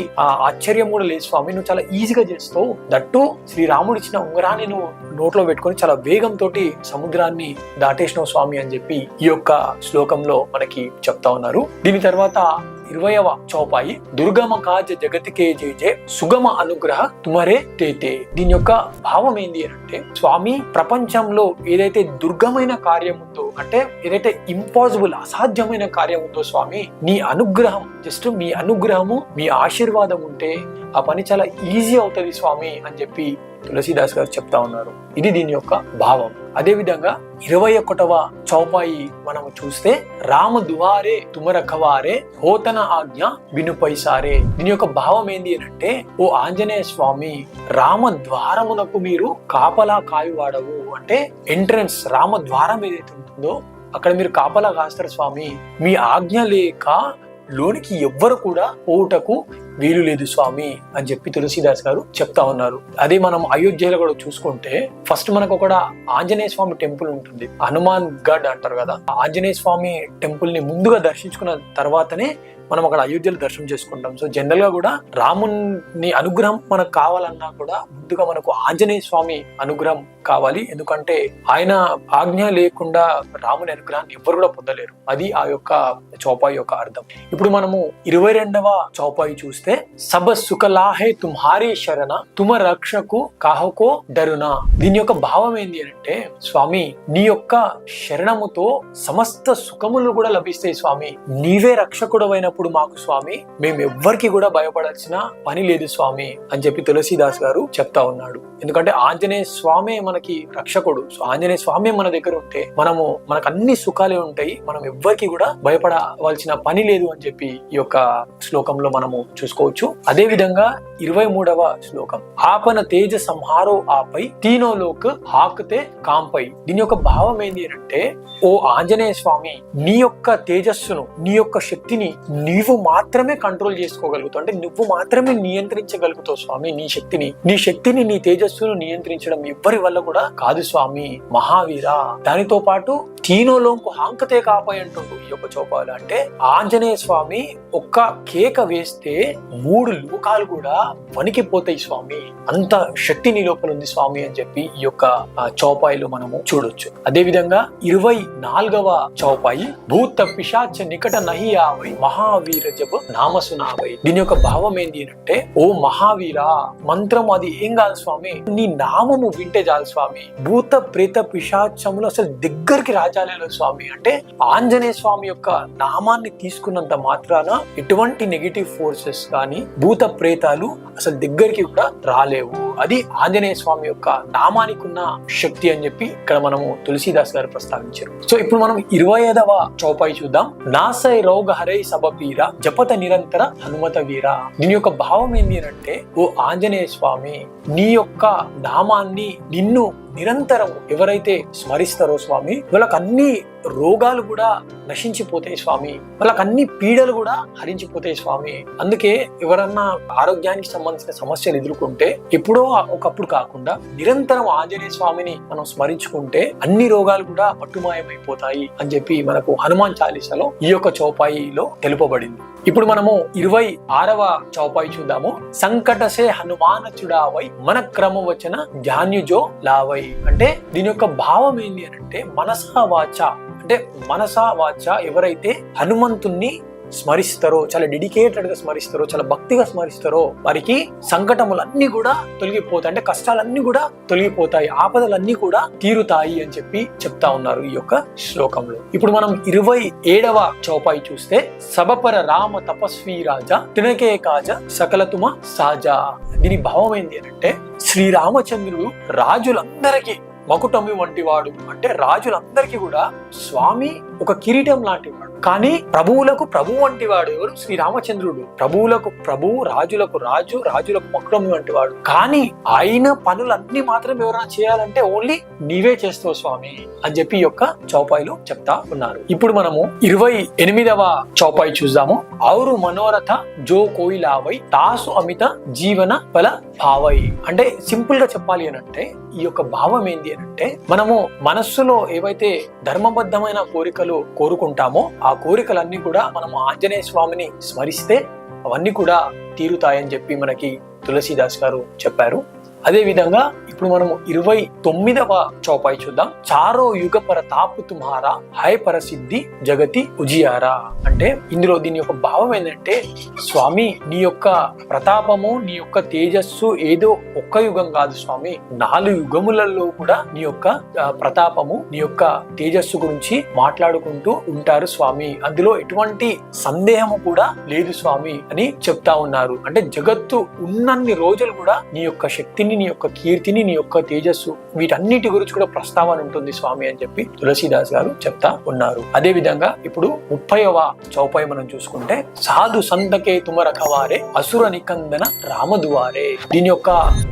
[SPEAKER 1] ఆశ్చర్యం కూడా లేదు స్వామి, నువ్వు చాలా ఈజీగా చేస్తావు. దట్టు శ్రీరాముడు ఇచ్చిన ఉంగరాన్ని నువ్వు నోట్లో పెట్టుకొని చాలా వేగంతో సముద్రాన్ని దాటేసినావు స్వామి అని చెప్పి ఈ యొక్క శ్లోకంలో మనకి చెప్తా ఉన్నారు. దీని తర్వాత 20వ చౌపాయి దుర్గమ కాజ జగతికే జయ సుగమ అనుగ్రహ తుమరే తేతే. దీని యొక్క భావం ఏంటి అంటే స్వామి ప్రపంచంలో ఏదైతే దుర్గమైన కార్యం ఉందో అంటే ఏదైతే ఇంపాసిబుల్ అసాధ్యమైన కార్యం ఉందో స్వామి నీ అనుగ్రహం జస్ట్ మీ అనుగ్రహము మీ ఆశీర్వాదం ఉంటే ఆ పని చాలా ఈజీ అవుతుంది స్వామి అని చెప్పి తులసీదాస్ గారు చెప్తా ఉన్నారు. ఇది దీని యొక్క భావం. అదే విధంగా 21వ చౌపాయి మనం చూస్తే రామ దువారే తుమరఖవారే హోతన ఆజ్ఞ వినుపైసారే. దీని యొక్క భావం ఏంటి అంటే ఓ ఆంజనేయ స్వామి రామ ద్వారమునకు మీరు కాపలా కాయువాడవు. అంటే ఎంట్రన్స్ రామ ద్వారం ఏదైతే ఉంటుందో అక్కడ మీరు కాపలా కాస్తారు స్వామి. మీ ఆజ్ఞ లేక లోనికి ఎవ్వరు కూడా పోవుటకు వీలు లేదు స్వామి అని చెప్పి తులసీదాస్ గారు చెప్తా ఉన్నారు. అదే మనం అయోధ్యలో కూడా చూసుకుంటే ఫస్ట్ మనకు ఒక ఆంజనేయ స్వామి టెంపుల్ ఉంటుంది, హనుమాన్ గఢ్ అంటారు కదా. ఆంజనేయ స్వామి టెంపుల్ ని ముందుగా దర్శించుకున్న తర్వాతనే మనం అక్కడ అయోధ్యలో దర్శనం చేసుకుంటాం. సో జనరల్ గా కూడా రాముని అనుగ్రహం మనకు కావాలన్నా కూడా ముందుగా మనకు ఆంజనేయ స్వామి అనుగ్రహం కావాలి. ఎందుకంటే ఆయన ఆజ్ఞ లేకుండా రాముని అనుగ్రహాన్ని ఎవ్వరు కూడా పొందలేరు. అది ఆ యొక్క చౌపాయి యొక్క అర్థం. ఇప్పుడు మనము 22వ చౌపాయి చూస్తే, సబ సుఖలాహే తుమ్హారీ శరణ తుమ రక్షకు కాహకో డరునా. దీని యొక్క భావం ఏంటి అంటే, స్వామి నీ యొక్క శరణముతో సమస్త సుఖములు కూడా లభిస్తాయి స్వామి. నీవే రక్షకుడు అయినప్పుడు మాకు స్వామి మేము ఎవ్వరికి కూడా భయపడాల్సిన పని లేదు స్వామి అని చెప్పి తులసీదాస్ గారు చెప్తా ఉన్నాడు. ఎందుకంటే ఆంజనేయ స్వామి మనకి రక్షకుడు. సో ఆంజనేయ స్వామి మన దగ్గర ఉంటే మనకు అన్ని సుఖాలే ఉంటాయి, మనం ఎవ్వరికి కూడా భయపడవలసిన పని లేదు అని చెప్పి ఈ యొక్క శ్లోకంలో మనము చూసుకోవచ్చు. అదే విధంగా 23వ శ్లోకం, ఆపన తేజ సంహారో ఆపై తీనోలోక్ హాకతే కాంపై. దీని యొక్క భావం ఏంటి అంటే, ఓ ఆంజనేయ స్వామి నీ యొక్క తేజస్సును, నీ యొక్క శక్తిని నీవు మాత్రమే కంట్రోల్ చేసుకోగలుగుతావు, అంటే నువ్వు మాత్రమే నియంత్రించగలుగుతావు స్వామి. నీ శక్తిని నీ తేజస్సును నియంత్రించడం ఎవ్వరి వల్ల కూడా కాదు స్వామి మహావీరా. దానితో పాటు తీనోలోంకు హాంకతే కాపాయి అంటుండు ఈ యొక్క చౌపాలు. అంటే ఆంజనేయ స్వామి ఒక్క కేక వేస్తే 3 లోకాలు కూడా వణికిపోతాయి స్వామి, అంత శక్తి నీ లోపల ఉంది స్వామి అని చెప్పి ఈ యొక్క చౌపాయిలో మనము చూడొచ్చు. అదే విధంగా 24వ చౌపాయి, భూత పిశాచ నికట నహి ఆవై మహావీర జబ్ నామసునావై. దీని యొక్క భావం ఏంటి అంటే, ఓ మహావీరా మంత్రం అది ఏం కాదు స్వామి, నీ నామము వింటే చాలు స్వామి, భూత ప్రేత పిశాచములు అసలు దగ్గరికి రాజాలేదు స్వామి. అంటే ఆంజనేయ స్వామి యొక్క నామాన్ని తీసుకున్నంత మాత్రాన ఎటువంటి నెగిటివ్ ఫోర్సెస్ కానీ భూత ప్రేతాలు అసలు దగ్గరికి కూడా రాలేవు. అది ఆంజనేయ స్వామి యొక్క నామానికి ఉన్న శక్తి అని చెప్పి ఇక్కడ మనము తులసీదాస్ గారు ప్రస్తావించారు. సో ఇప్పుడు మనం 25వ చౌపాయి చూద్దాం. నాసై రోగ హరై సబపీర జపత నిరంతర హనుమత వీర. దీని యొక్క భావం ఏంటి అంటే, ఓ ఆంజనేయ స్వామి నీ యొక్క నామాన్ని, నిన్ను నిరంతరం ఎవరైతే స్మరిస్తారో స్వామి, వాళ్ళకి అన్ని రోగాలు కూడా నశించిపోతాయి స్వామి, వాళ్ళకి అన్ని పీడలు కూడా హరించిపోతాయి స్వామి. అందుకే ఎవరన్నా ఆరోగ్యానికి సంబంధించిన సమస్యలు ఎదుర్కొంటే ఎప్పుడో ఒకప్పుడు కాకుండా నిరంతరం ఆంజనేయ స్వామిని మనం స్మరించుకుంటే అన్ని రోగాలు కూడా పట్టుమాయమైపోతాయి అని చెప్పి మనకు హనుమాన్ చాలీసాలో ఈ యొక్క చౌపాయిలో తెలుపబడింది. ఇప్పుడు మనము 26వ చౌపాయి చూద్దాము. సంకటసే హనుమాన చుడావై మన క్రమవచన ధ్యాన్యుజో లావై. అంటే దీని యొక్క భావం ఏంటి అంటే, మనసా వాచ, అంటే మనసా వాచ ఎవరైతే హనుమంతుణ్ణి స్మరిస్తారో, చాలా డెడికేటెడ్ గా స్మరిస్తారో, చాలా భక్తిగా స్మరిస్తారో, వారికి సంకటములన్నీ కూడా తొలగిపోతాయి, అంటే కష్టాలన్నీ కూడా తొలగిపోతాయి, ఆపదలన్నీ కూడా తీరుతాయి అని చెప్పి చెప్తా ఉన్నారు ఈ యొక్క శ్లోకంలో. ఇప్పుడు మనం 27వ చౌపాయి చూస్తే, సబపర రామ తపస్వీ రాజా తినకే కాజ సకలతుమ సాజా. దీని భావం ఏంటి అంటే, శ్రీరామచంద్రుడు రాజులందరికీ మకుటమి వంటి వాడు, అంటే రాజులందరికీ కూడా స్వామి ఒక కిరీటం లాంటి వాడు. కానీ ప్రభువులకు ప్రభు వంటి వాడు ఎవరు? శ్రీరామచంద్రుడు. ప్రభువులకు ప్రభువు, రాజులకు రాజు, రాజులకు మకుటమి వంటి వాడు. కానీ ఆయన పనులన్నీ మాత్రం ఎవరైనా చేయాలంటే ఓన్లీ నీవే చేస్తావు స్వామి అని చెప్పి ఈ యొక్క చౌపాయిలో చెప్తా ఉన్నారు. ఇప్పుడు మనము 28వ చౌపాయి చూద్దాము. ఔరు మనోరథ జో కోయిలావై తాసు అమిత జీవన ఫల భావై. అంటే సింపుల్ గా చెప్పాలి అని అంటే, ఈ యొక్క భావం ఏంటి అంటే, మనము మనస్సులో ఏవైతే ధర్మబద్ధమైన కోరికలు కోరుకుంటామో ఆ కోరికలన్నీ కూడా మనము ఆంజనేయ స్వామిని స్మరిస్తే అవన్నీ కూడా తీరుతాయని చెప్పి మనకి తులసీదాస్ గారు చెప్పారు. అదే విధంగా ఇప్పుడు మనము 29వ చౌపాయి చూద్దాం. చారో యుగ పర తాపు తుమ్హారా హై పరసిద్ధి జగతి ఉజియారా. అంటే ఇందులో దీని యొక్క భావం ఏంటంటే, స్వామి నీ యొక్క ప్రతాపము, నీ యొక్క తేజస్సు ఏదో ఒక్క యుగం కాదు స్వామి, 4 యుగములలో కూడా నీ యొక్క ప్రతాపము, నీ యొక్క తేజస్సు గురించి మాట్లాడుకుంటూ ఉంటారు స్వామి, అందులో ఎటువంటి సందేహము కూడా లేదు స్వామి అని చెప్తా ఉన్నారు. అంటే జగత్తు ఉన్నన్ని రోజులు కూడా నీ యొక్క శక్తిని, నీ యొక్క కీర్తిని, నీ యొక్క తేజస్సు, వీటన్నిటి గురించి కూడా ప్రస్తావన ఉంటుంది స్వామి అని చెప్పి తులసీదాస్ గారు చెప్తా ఉన్నారు. అదే విధంగా ఇప్పుడు 30వ చౌపాయి మనం చూసుకుంటే, సాధు సంతకే తుమ రఖవారే అసుర నికందన రామదువారే. దీని యొక్క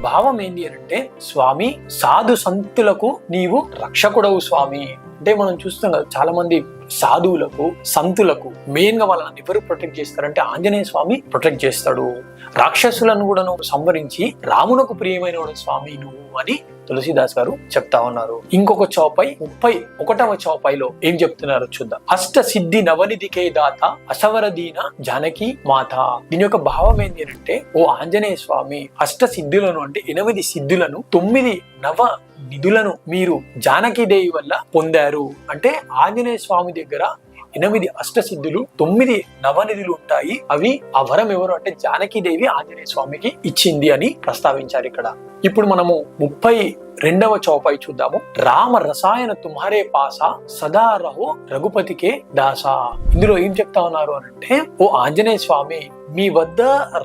[SPEAKER 1] భావం ఏంటి అంటే, స్వామి సాధు సంతులకు నీవు రక్షకుడవు స్వామి, అంటే మనం చూస్తాం కదా, చాలా మంది సాధువులకు, సంతులకు మెయిన్ గా వాళ్ళని ఎవరు ప్రొటెక్ట్ చేస్తారంటే ఆంజనేయ స్వామి ప్రొటెక్ట్ చేస్తాడు. రాక్షసులను కూడా నువ్వు సంహరించి రామునకు ప్రియమైన స్వామి నువ్వు అని తులసీదాస్ గారు చెప్తా ఉన్నారు. ఇంకొక చౌపై 31వ చౌపైలో ఏం చెప్తున్నారో చూద్దాం. అష్ట సిద్ధి నవనిధికే దాత అసవరదీన జానకి మాత. దీని యొక్క భావం ఏంటి అంటే, ఓ ఆంజనేయ స్వామి అష్ట సిద్ధులను అంటే 8 సిద్ధులను 9 నవ నిధులను మీరు జానకీదేవి వల్ల పొందారు. అంటే ఆంజనేయ స్వామి దగ్గర 8 అష్టసిద్ధులు 9 నవనిధులు ఉంటాయి. అవి ఆ వరం ఎవరు అంటే జానకీదేవి ఆంజనేయ స్వామికి ఇచ్చింది అని ప్రస్తావించారు ఇక్కడ. ఇప్పుడు మనము 32వ చౌపై చూద్దాము. రామ రసాయన తుమ్హారే పాసా సదా రహో రఘుపతికే దాసా. ఇందులో ఏం చెప్తా ఉన్నారు అంటే, ఓ ఆంజనేయ స్వామి మీ వద్ద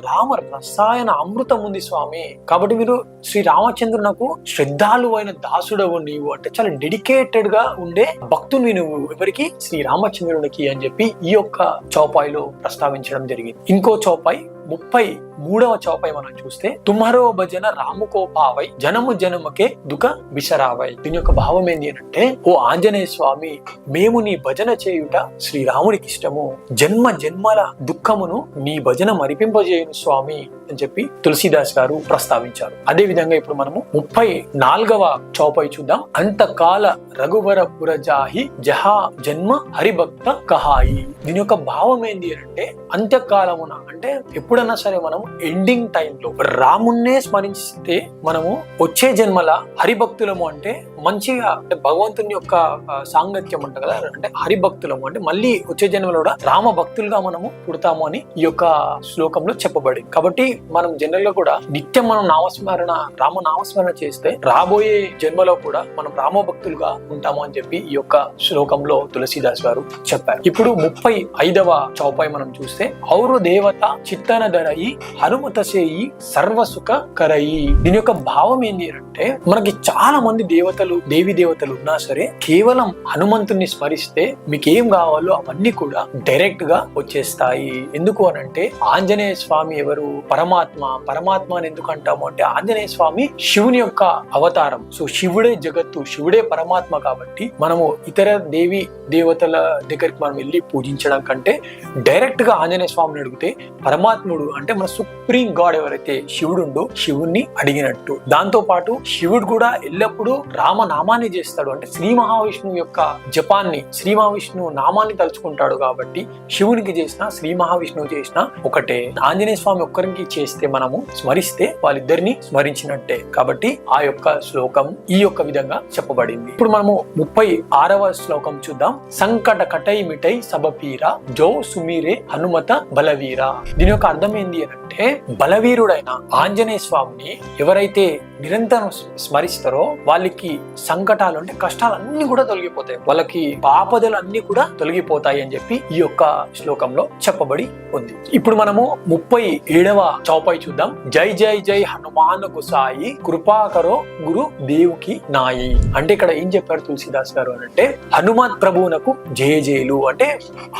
[SPEAKER 1] రామ రసాయన అమృతం ఉంది స్వామి, కాబట్టి మీరు శ్రీ రామచంద్రునకు శ్రద్ధాలువైన దాసుడవు నీవు, అంటే చాలా డెడికేటెడ్ గా ఉండే భక్తుని నువ్వు ఎవరికి, శ్రీ రామచంద్రునికి అని చెప్పి ఈ యొక్క చౌపాయిలో ప్రస్తావించడం జరిగింది. ఇంకో చౌపాయి 33వ చౌపై మనం చూస్తే, తుమ్హరో భజన రాముకో పావై జనము జనముకే దుఃఖ విసరావై. దీని యొక్క భావం ఏంటి అంటే, ఓ ఆంజనేయ స్వామి మేము నీ భజన చేయుట శ్రీరాముడికి ఇష్టము, జన్మ జన్మల దుఃఖమును నీ భజన మరిపింపజేయును స్వామి అని చెప్పి తులసీదాస్ గారు ప్రస్తావించారు. అదే విధంగా ఇప్పుడు మనము 34వ చౌపై చూద్దాం. అంతకాల రఘువర పురజాహి జహా జన్మ హరిభక్త కహాయి. దీని యొక్క భావం ఏంటి అంటే, అంత్యకాలమున అంటే ఎప్పుడైనా సరే మనం ఎండింగ్ టైంలో రామున్నే స్మరిస్తే మనము వచ్చే జన్మల హరిభక్తులము, అంటే మంచిగా అంటే భగవంతుని యొక్క సాంగత్యం అంట కదా, అంటే హరిభక్తులము అంటే మళ్ళీ వచ్చే జన్మలో కూడా రామ భక్తులుగా మనము పుడతాము అని ఈ యొక్క శ్లోకంలో చెప్పబడింది. కాబట్టి మనం జనరల్ గా కూడా నిత్యం మనం రామ నామస్మరణ చేస్తే రాబోయే జన్మలో కూడా మనం రామ భక్తులుగా ఉంటాము అని చెప్పి ఈ యొక్క శ్లోకంలో తులసీదాస్ గారు చెప్పారు. ఇప్పుడు 35వ చౌపాయి మనం చూస్తే, ఔరు దేవత చిత్తన ధరయి హనుమత సేయి సర్వసుఖ కరయి. దీని యొక్క భావం ఏంటి అంటే, మనకి చాలా మంది దేవి దేవతలు ఉన్నా సరే కేవలం హనుమంతుని స్మరిస్తే మీకేం కావాలో అవన్నీ కూడా డైరెక్ట్ గా వచ్చేస్తాయి. ఎందుకు అనంటే, ఆంజనేయ స్వామి ఎవరు? పరమాత్మ అని ఎందుకు అంటాము అంటే, ఆంజనేయ స్వామి శివుని యొక్క అవతారం. సో శివుడే జగత్తు, శివుడే పరమాత్మ. కాబట్టి మనము ఇతర దేవి దేవతల దగ్గరికి మనం వెళ్ళి పూజించడం కంటే డైరెక్ట్ గా ఆంజనేయ స్వామిని అడిగితే పరమాత్ముడు అంటే మన సుప్రీం గాడ్ ఎవరైతే శివుడుండో శివుణ్ణి అడిగినట్టు. దాంతో పాటు శివుడు కూడా ఎల్లప్పుడూ రామనామాన్ని చేస్తాడు, అంటే శ్రీ మహావిష్ణువు యొక్క జపాన్ని, శ్రీ మహావిష్ణువు నామాన్ని తలుచుకుంటాడు. కాబట్టి శివునికి చేసిన శ్రీ మహావిష్ణువు చేసిన ఒకటే. ఆంజనేయ స్వామి ఒక్కరికి చేస్తే మనము స్మరిస్తే వాళ్ళిద్దరిని స్మరించినట్టే. కాబట్టి ఆ యొక్క శ్లోకం ఈ యొక్క విధంగా చెప్పబడింది. ఇప్పుడు మనము 36వ శ్లోకం చూద్దాం. సంకట కటై మిటై సబపీరా జో సుమీరే హనుమత బలవీరా. దీని యొక్క అర్థం ఏంటి అంటే, బలవీరుడైన ఆంజనేయ స్వామిని ఎవరైతే నిరంతరం స్మరిస్తారో వాళ్ళకి సంకటాలు అంటే కష్టాలన్నీ కూడా తొలగిపోతాయి, వాళ్ళకి ఆపదలు అన్ని కూడా తొలగిపోతాయి అని చెప్పి ఈ యొక్క శ్లోకంలో చెప్పబడి ఉంది. ఇప్పుడు మనము 37వ చౌపాయి చూద్దాం. జై జై జై హనుమాన్ గుసాయి కృపాకరో గురు దేవుకి నాయి. అంటే ఇక్కడ ఏం చెప్పారు తులసీదాస్ గారు అంటే, హనుమత్ ప్రభువునకు జయ జయలు, అంటే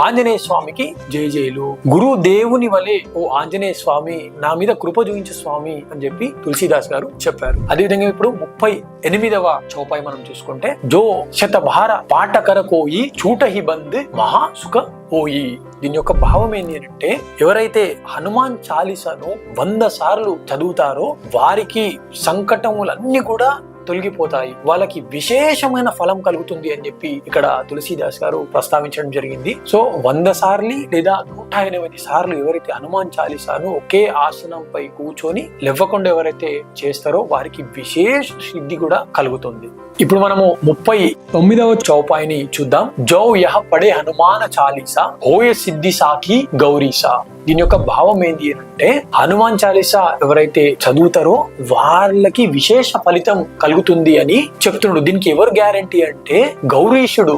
[SPEAKER 1] ఆంజనేయ స్వామికి జయ జయలు. గురు దేవుని వలె ఓ ఆంజనేయ స్వామి నా మీద కృప చూపించు స్వామి అని చెప్పి తులసీదాస్ గారు చెప్పారు. అదేవిధంగా ఇప్పుడు 38వ చౌపాయి మనం చూసుకుంటే, జో శతభార పాటకర కోయి చూటహి బంద్ మహా సుఖ ఓయి. దీని యొక్క భావం ఏంటి అంటే, ఎవరైతే హనుమాన్ చాలీసాను 100 సార్లు చదువుతారో వారికి సంకటములన్నీ కూడా తొలగిపోతాయి, వాళ్ళకి విశేషమైన ఫలం కలుగుతుంది అని చెప్పి ఇక్కడ తులసీదాస్ గారు ప్రస్తావించడం జరిగింది. సో 100 సార్లు లేదా 108 సార్లు ఎవరైతే హనుమాన్ చాలీసాను ఒకే ఆసనంపై కూర్చొని లేవకుండా ఎవరైతే చేస్తారో వారికి విశేష సిద్ధి కూడా కలుగుతుంది. ఇప్పుడు మనము 39వ చౌపాయిని చూద్దాం. జౌ యహ పడే హనుమాన చాలీసా హోయ సిద్ధి సాకి గౌరీసా. దీని యొక్క భావం ఏంటి అంటే, హనుమాన్ చాలీసా ఎవరైతే చదువుతారో వాళ్ళకి విశేష ఫలితం కలుగుతుంది అని చెప్తున్నాడు. దీనికి ఎవరు గ్యారంటీ అంటే, గౌరీశుడు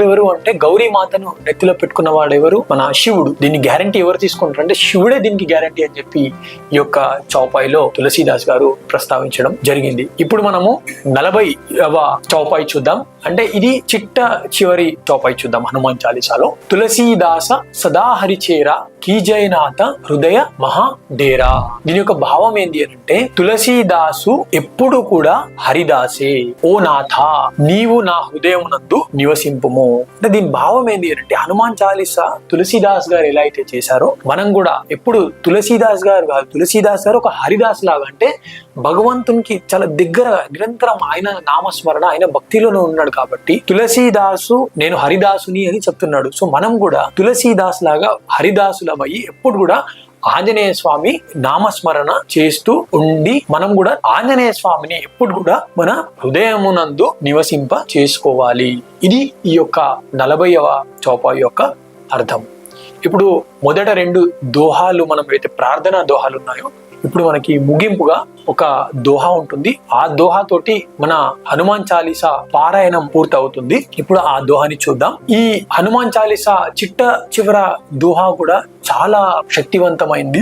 [SPEAKER 1] ఎవరు అంటే, గౌరీ మాతను నెత్తిలో పెట్టుకున్న వాడు ఎవరు? మన శివుడు. దీన్ని గ్యారంటీ ఎవరు తీసుకుంటారు అంటే శివుడే దీనికి గ్యారంటీ అని చెప్పి ఈ యొక్క చౌపాయిలో తులసీదాస్ గారు ప్రస్తావించడం జరిగింది. ఇప్పుడు మనము 40వ చౌపాయి చూద్దాం. అంటే ఇది చివరి చౌపాయి చూద్దాం హనుమాన్ చాలీసాలో. తులసీదాస సదా హరిచేరా కీజయనాథ హృదయ మహా డేరా. దీని యొక్క భావం ఏంటి అంటే తులసీదాసు ఎప్పుడు కూడా హరిదాసే, ఓ నాథ నీవు నా హృదయం నందు నివసింపుము. అంటే దీని భావం ఏంటి అంటే హనుమాన్ చాలీసా తులసీదాస్ గారు ఎలా అయితే చేశారో మనం కూడా ఎప్పుడు తులసీదాస్ గారు కాదు, తులసీదాస్ గారు ఒక హరిదాస్ లాగా, అంటే భగవంతునికి చాలా దగ్గరగా నిరంతరం ఆయన నామస్మరణ ఆయన భక్తిలోనే ఉన్నాడు కాబట్టి తులసీదాసు నేను హరిదాసుని అని చెప్తున్నాడు. సో మనం కూడా తులసీదాస్ లాగా హరిదాసులమయ్యి ఎప్పుడు కూడా ఆంజనేయ స్వామి నామస్మరణ చేస్తూ ఉండి మనం కూడా ఆంజనేయ స్వామిని ఎప్పుడు కూడా మన హృదయమునందు నివసింప చేసుకోవాలి. ఇది ఈ యొక్క 40వ చౌపాయి యొక్క అర్థం. ఇప్పుడు మొదట 2 దోహాలు మనం అయితే ప్రార్థనా దోహాలు ఉన్నాయో ఇప్పుడు మనకి ముగింపుగా ఒక దోహా ఉంటుంది. ఆ దోహా తోటి మన హనుమాన్ చాలీసా పారాయణం పూర్తి అవుతుంది. ఇప్పుడు ఆ దోహాని చూద్దాం. ఈ హనుమాన్ చాలీసా చివర దోహా కూడా చాలా శక్తివంతమైంది.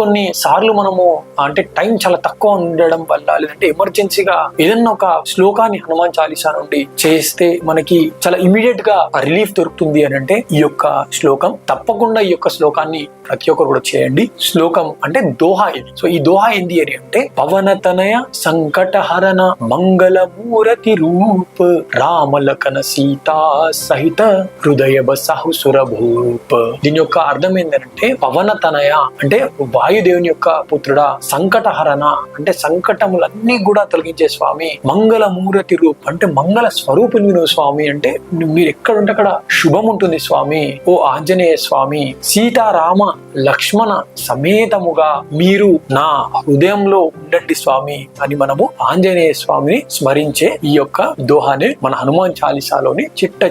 [SPEAKER 1] కొన్ని సార్లు మనము అంటే టైం చాలా తక్కువ ఉండడం వల్ల లేదంటే ఎమర్జెన్సీగా ఏదన్నా ఒక శ్లోకాన్ని హనుమాన్ చాలీసా నుండి చేస్తే మనకి చాలా ఇమీడియట్ గా రిలీఫ్ దొరుకుతుంది అని అంటే ఈ యొక్క శ్లోకం. తప్పకుండా ఈ యొక్క శ్లోకాన్ని ప్రతి ఒక్కరు కూడా చేయండి. శ్లోకం అంటే దోహా ఇది. సో ఈ దోహా ఏంది అని అంటే పవనతనయ సంకటహరణ మంగళమూరతి రూప రామలకన సీతా సహిత హృదయ బసహుసుర భూప. దీని యొక్క అర్థం ఏంటంటే పవనతనయ అంటే వాయుదేవుని యొక్క పుత్రుడా, సంకటహరణ అంటే సంకటములన్నీ కూడా తొలగించే స్వామి, మంగళమూరతి రూప్ అంటే మంగళ స్వరూపుని నువ్వు స్వామి, అంటే మీరు ఎక్కడుంటే అక్కడ శుభం ఉంటుంది స్వామి, ఓ ఆంజనేయ స్వామి, సీతారామ లక్ష్మణ సమేతముగా మీరు నా హృదయంలో ఉండండి స్వామి అని మనము ఆంజనేయ స్వామిని స్మరించే ఈ యొక్క దోహానే మన హనుమాన్ చాలీసాలోని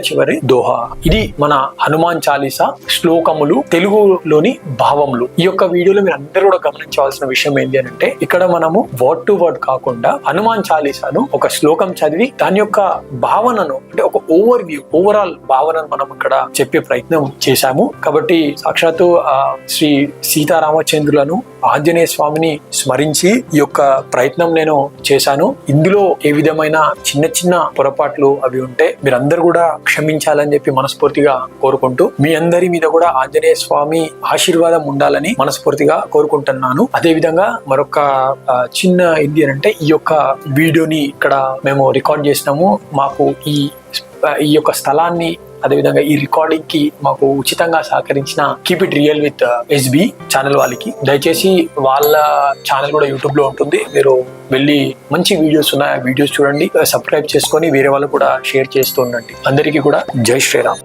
[SPEAKER 1] చివరి దోహా. ఇది మన హనుమాన్ చాలీసా శ్లోకములు, తెలుగులోని భావములు. ఈ యొక్క వీడియోలో మీరు అందరూ కూడా గమనించవలసిన విషయం ఏంటి అంటే ఇక్కడ మనము వర్డ్ టు వర్డ్ కాకుండా హనుమాన్ చాలీసాను ఒక శ్లోకం చదివి దాని యొక్క భావనను అంటే ఒక ఓవరాల్ భావనను మనం ఇక్కడ చెప్పే ప్రయత్నం చేశాము. కాబట్టి సాక్షాత్తు శ్రీ సీతారామచంద్రులను ఆంజనేయ స్వామిని స్మరించి ఈ యొక్క ప్రయత్నం నేను చేశాను. ఇందులో ఏ విధమైన చిన్న పొరపాట్లు అవి ఉంటే మీరందరూ కూడా క్షమించాలని చెప్పి మనస్ఫూర్తిగా కోరుకుంటూ మీ అందరి మీద కూడా ఆంజనేయ స్వామి ఆశీర్వాదం ఉండాలని మనస్ఫూర్తిగా కోరుకుంటున్నాను. అదే విధంగా మరొక చిన్న ఏంటి అంటే ఈ యొక్క వీడియోని ఇక్కడ మేము రికార్డ్ చేసినాము. మాకు ఈ యొక్క స్థలాన్ని అదేవిధంగా ఈ రికార్డింగ్ కి మాకు ఉచితంగా సహకరించిన keep it real with SB channel వాళ్ళకి దయచేసి వాళ్ళ ఛానల్ కూడా యూట్యూబ్ లో ఉంటుంది. మీరు వెళ్ళి మంచి వీడియోస్ ఉన్నాయి, ఆ వీడియోస్ చూడండి, సబ్స్క్రైబ్ చేసుకొని వేరే వాళ్ళు కూడా షేర్ చేస్తూ ఉండండి. అందరికీ కూడా జై శ్రీరామ్.